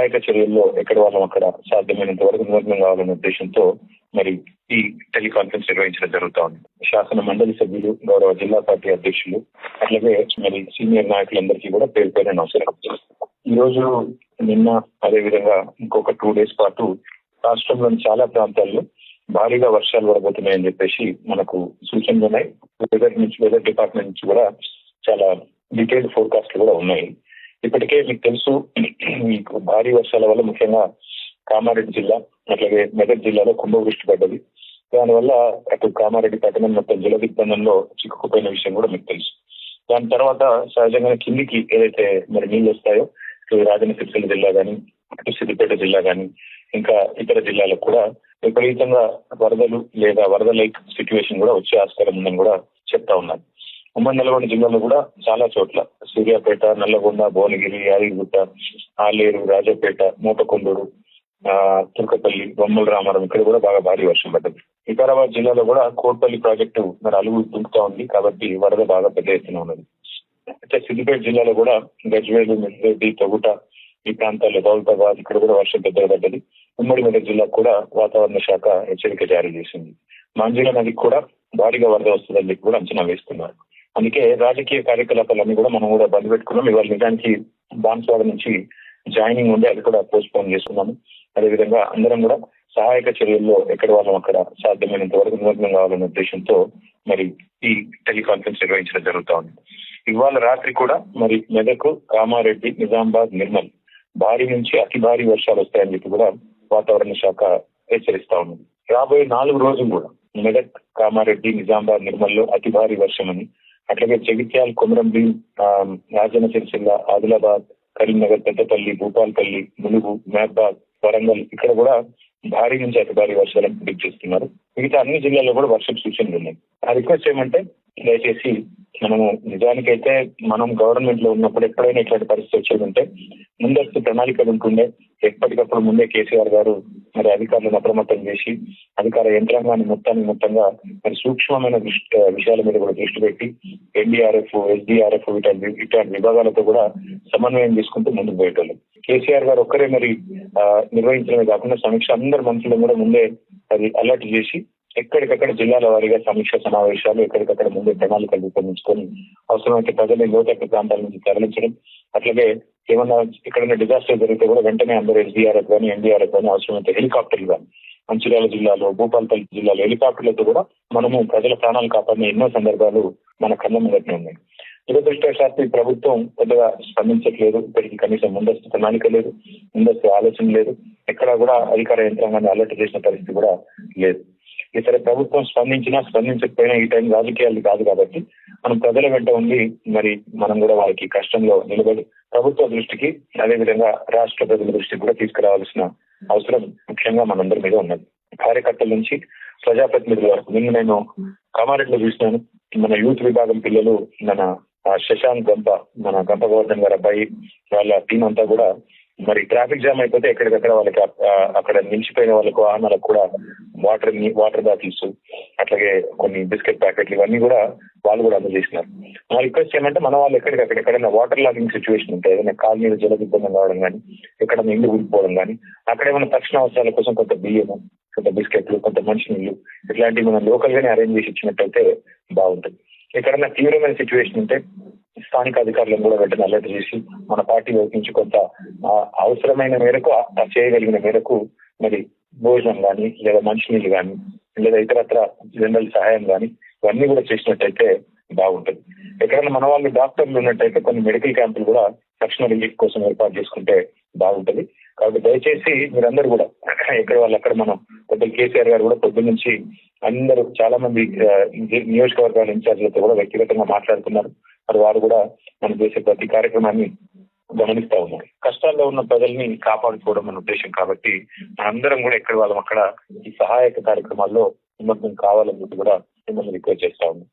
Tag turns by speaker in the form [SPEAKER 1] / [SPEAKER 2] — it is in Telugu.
[SPEAKER 1] సహాయక చర్యల్లో ఎక్కడ వాళ్ళం అక్కడ సాధ్యమైనంత వరకు నిమగ్నం కావాలనే ఉద్దేశంతో మరి ఈ టెలికాన్ఫరెన్స్ నిర్వహించడం జరుగుతా ఉంది. శాసన మండలి సభ్యులు, గౌరవ జిల్లా పార్టీ అధ్యక్షులు, అట్లాగే మరి సీనియర్ నాయకులందరికీ కూడా పేరు పేరు నమస్కారం. ఈ రోజు, నిన్న, అదే విధంగా ఇంకొక 2 days పాటు రాష్ట్రంలోని చాలా ప్రాంతాల్లో భారీగా వర్షాలు పడబోతున్నాయని చెప్పేసి మనకు సూచనలు ఉన్నాయి. వెదర్ డిపార్ట్మెంట్ నుంచి కూడా చాలా డీటెయిల్డ్ ఫోర్కాస్ట్లు కూడా ఉన్నాయి. ఇప్పటికే మీకు తెలుసు, మీకు భారీ వర్షాల వల్ల ముఖ్యంగా కామారెడ్డి జిల్లా, అట్లాగే మెదక్ జిల్లాలో కుంభవృష్టి పడ్డది. దానివల్ల అటు కామారెడ్డి పట్టణం మొత్తం జల దిగ్బంధంలో చిక్కుకుపోయిన విషయం కూడా మీకు తెలుసు. దాని తర్వాత సహజంగానే కిందికి ఏదైతే మరి నీళ్ళు వస్తాయో, ఇటు రాజన్న సిరిసిల్ల జిల్లా కానీ, అటు సిద్దిపేట జిల్లా కానీ, ఇంకా ఇతర జిల్లాలకు కూడా విపరీతంగా వరదలు లేదా వరద లైక్ సిచ్యువేషన్ కూడా వచ్చే ఆస్కారం ఉందని కూడా చెప్తా ఉన్నారు. ఉమ్మడి నల్గొండ జిల్లాలో కూడా చాలా చోట్ల సూర్యాపేట, నల్లగొండ, భువనగిరి, యాదగిరిగుట్ట, ఆలేరు, రాజపేట, మూటకొండూరు, తుర్కపల్లి, బొమ్మల రామారం ఇక్కడ కూడా బాగా భారీ వర్షం పడ్డది. వికారాబాద్ జిల్లాలో కూడా కోట్పల్లి ప్రాజెక్టు మరి అలుగు దుంకుతా ఉంది కాబట్టి వరద బాగా పెద్ద ఎత్తున ఉన్నది. అయితే సిద్దిపేట జిల్లాలో కూడా గజ్వేలు, మెదక్, తొగుట ఈ ప్రాంతాల్లో, దౌలతాబాద్ ఇక్కడ కూడా వర్షం పెద్దగా పడ్డది. ఉమ్మడి మెదక్ జిల్లాకు కూడా వాతావరణ శాఖ హెచ్చరిక జారీ చేసింది. మాంజీల నదికి కూడా భారీగా వరద వస్తుందని చెప్పి కూడా అంచనా వేస్తున్నారు. అందుకే రాజకీయ కార్యకలాపాలన్నీ కూడా మనం కూడా బంద్ పెట్టుకున్నాం. ఇవాళ నిజానికి బాన్స్వాడ నుంచి జాయినింగ్ ఉండే అది కూడా పోస్ట్ పోన్ చేస్తున్నాము. అదేవిధంగా అందరం కూడా సహాయక చర్యల్లో ఎక్కడ వాళ్ళం అక్కడ సాధ్యమైనంత వరకు నిమగ్నం కావాలనే ఉద్దేశంతో మరి ఈ టెలికాన్ఫరెన్స్ నిర్వహించడం జరుగుతా ఉంది. ఇవాళ రాత్రి కూడా మరి మెదక్, కామారెడ్డి, నిజామాబాద్, నిర్మల్ భారీ నుంచి అతి భారీ వర్షాలు వస్తాయని చెప్పి కూడా వాతావరణ శాఖ హెచ్చరిస్తా ఉంది. రాబోయే 4 రోజులు కూడా మెదక్, కామారెడ్డి, నిజామాబాద్, నిర్మల్లో అతి భారీ వర్షం అని, అట్లాగే జగిత్యాల, కొమరంభీం, రాజన్న సిరిసిల్ల, ఆదిలాబాద్, కరీంనగర్, పెద్దపల్లి, భూపాల్పల్లి, ములుగు, మహబాద్, వరంగల్ ఇక్కడ కూడా భారీ నుంచి అతి భారీ వర్షాలను ప్రిడిక్ట్ చేస్తున్నారు. మిగతా అన్ని జిల్లాల్లో కూడా వర్షం సూచనలు ఉన్నాయి. ఆ రిక్వెస్ట్ ఏమంటే, దయచేసి మనము నిజానికైతే మనం గవర్నమెంట్ లో ఉన్నప్పుడు ఎప్పుడైనా ఇట్లాంటి పరిస్థితి వచ్చేదంటే ముందస్తు ప్రణాళికలు ఉంటుండే. ఎప్పటికప్పుడు ముందే కేసీఆర్ గారు మరి అధికారులను అప్రమత్తం చేసి అధికార యంత్రాంగాన్ని మొత్తంగా మరి సూక్ష్మమైన విషయాల మీద కూడా దృష్టి పెట్టి ఎన్డీఆర్ఎఫ్, ఎస్డీఆర్ఎఫ్ ఇట్లాంటి విభాగాలతో కూడా సమన్వయం తీసుకుంటూ ముందుకు పోయేటోళ్ళు. కేసీఆర్ గారు ఒక్కరే మరి నిర్వహించడమే కాకుండా సమీక్ష అందరి మంత్రులను కూడా ముందే అది అలర్ట్ చేసి ఎక్కడికక్కడ జిల్లాల వారీగా సమీక్ష సమావేశాలు, ఎక్కడికక్కడ ముందే ప్రణాళికలు రూపొందించుకొని అవసరమైతే ప్రజల్ని లోతట్టు ప్రాంతాల నుంచి తరలించడం, అట్లాగే ఏమన్నా ఎక్కడైనా డిజాస్టర్ జరిగితే కూడా వెంటనే అందరూ ఎస్డీఆర్ఎఫ్ కానీ, ఎన్డీఆర్ఎఫ్ కానీ, అవసరమైతే హెలికాప్టర్లు కానీ, మంచిర్యాల జిల్లాలో, భూపాలపల్లి జిల్లాలో హెలికాప్టర్లతో కూడా మనము ప్రజల ప్రాణాలు కాపాడిన ఎన్నో సందర్భాలు మన కళ్ళ ముందటనే ఉన్నాయి. దురదృష్టవశాత్తు ఈ ప్రభుత్వం పెద్దగా స్పందించట్లేదు. ఇప్పటికీ కనీసం ముందస్తు ప్రణాళిక లేదు, ముందస్తు ఆలోచన లేదు, ఎక్కడా కూడా అధికార యంత్రాంగాన్ని అలర్ట్ చేసిన పరిస్థితి కూడా లేదు. ఇతర ప్రభుత్వం స్పందించకపోయినా ఈ టైం రాజకీయాలు కాదు కాబట్టి మనం ప్రజల వెంట ఉండి మరి మనం కూడా వారికి కష్టంలో నిలబడి ప్రభుత్వ దృష్టికి, అదేవిధంగా రాష్ట్ర ప్రజల దృష్టికి కూడా తీసుకురావాల్సిన అవసరం ముఖ్యంగా మనందరి మీద ఉన్నది. కార్యకర్తల నుంచి ప్రజాప్రతినిధుల వరకు. నిన్న నేను కామారెడ్డిలో చూసినాను, మన యూత్ విభాగం పిల్లలు, మన శశాంక్ గంప, మన గంప గోవర్ధన్ గారి అబ్బాయి, వాళ్ళ టీం అంతా కూడా మరి ట్రాఫిక్ జామ్ అయిపోతే ఎక్కడికక్కడ వాళ్ళకి అక్కడ నిలిచిపోయిన వాళ్ళకు, వాహనాలకు కూడా వాటర్ బాటిల్స్, అట్లాగే కొన్ని బిస్కెట్ ప్యాకెట్లు ఇవన్నీ కూడా వాళ్ళు కూడా అందజేసినారు. నా రిక్వెస్ట్ ఏమంటే, మన వాళ్ళు ఎక్కడైనా వాటర్ లాగింగ్ సిచ్యువేషన్ ఉంటాయి, ఏదైనా కాలనీలో జల దిగ్బంధం కావడం కానీ, ఎక్కడైనా ఇల్లు కూలిపోవడం కానీ, అక్కడ ఏమైనా తక్షణ అవసరాల కోసం కొంత బియ్యము, కొంత బిస్కెట్లు, కొంత మంచినీళ్ళు ఇట్లాంటివి మనం లోకల్ గానే అరేంజ్ చేసి ఇచ్చినట్టయితే బాగుంటుంది. ఎక్కడైనా తీవ్రమైన సిచ్యువేషన్ ఉంటే స్థానిక అధికారులను కూడా వెంటనే అలర్ట్ చేసి మన పార్టీ వైపు నుంచి కొంత అవసరమైన మేరకు, చేయగలిగిన మేరకు మరి భోజనం కానీ, లేదా మంచినీళ్ళు కానీ, లేదా ఇతరత్ర జనరల్ సహాయం కానీ ఇవన్నీ కూడా చేసినట్టయితే బాగుంటుంది. ఎక్కడైనా మన వాళ్ళు డాక్టర్లు ఉన్నట్టయితే కొన్ని మెడికల్ క్యాంపులు కూడా తక్షణ రిలీఫ్ కోసం ఏర్పాటు చేసుకుంటే బాగుంటుంది. కాబట్టి దయచేసి మీరందరూ కూడా ఎక్కడ వాళ్ళు అక్కడ, మనం పెద్దలు కేసీఆర్ గారు కూడా పొద్దున్న నుంచి అందరూ చాలా మంది నియోజకవర్గాల ఇన్ఛార్జీలతో కూడా వ్యక్తిగతంగా మాట్లాడుతున్నారు. మరి వారు కూడా మనం చేసే ప్రతి కార్యక్రమాన్ని గమనిస్తా ఉన్నారు. కష్టాల్లో ఉన్న ప్రజల్ని కాపాడుకోవడం మన ఉద్దేశం కాబట్టి మనందరం కూడా ఎక్కడ వాళ్ళం అక్కడ ఈ సహాయక కార్యక్రమాల్లో నిమగ్నం కావాలని చెప్పి కూడా మిమ్మల్ని రిక్వెస్ట్ చేస్తా ఉన్నాం.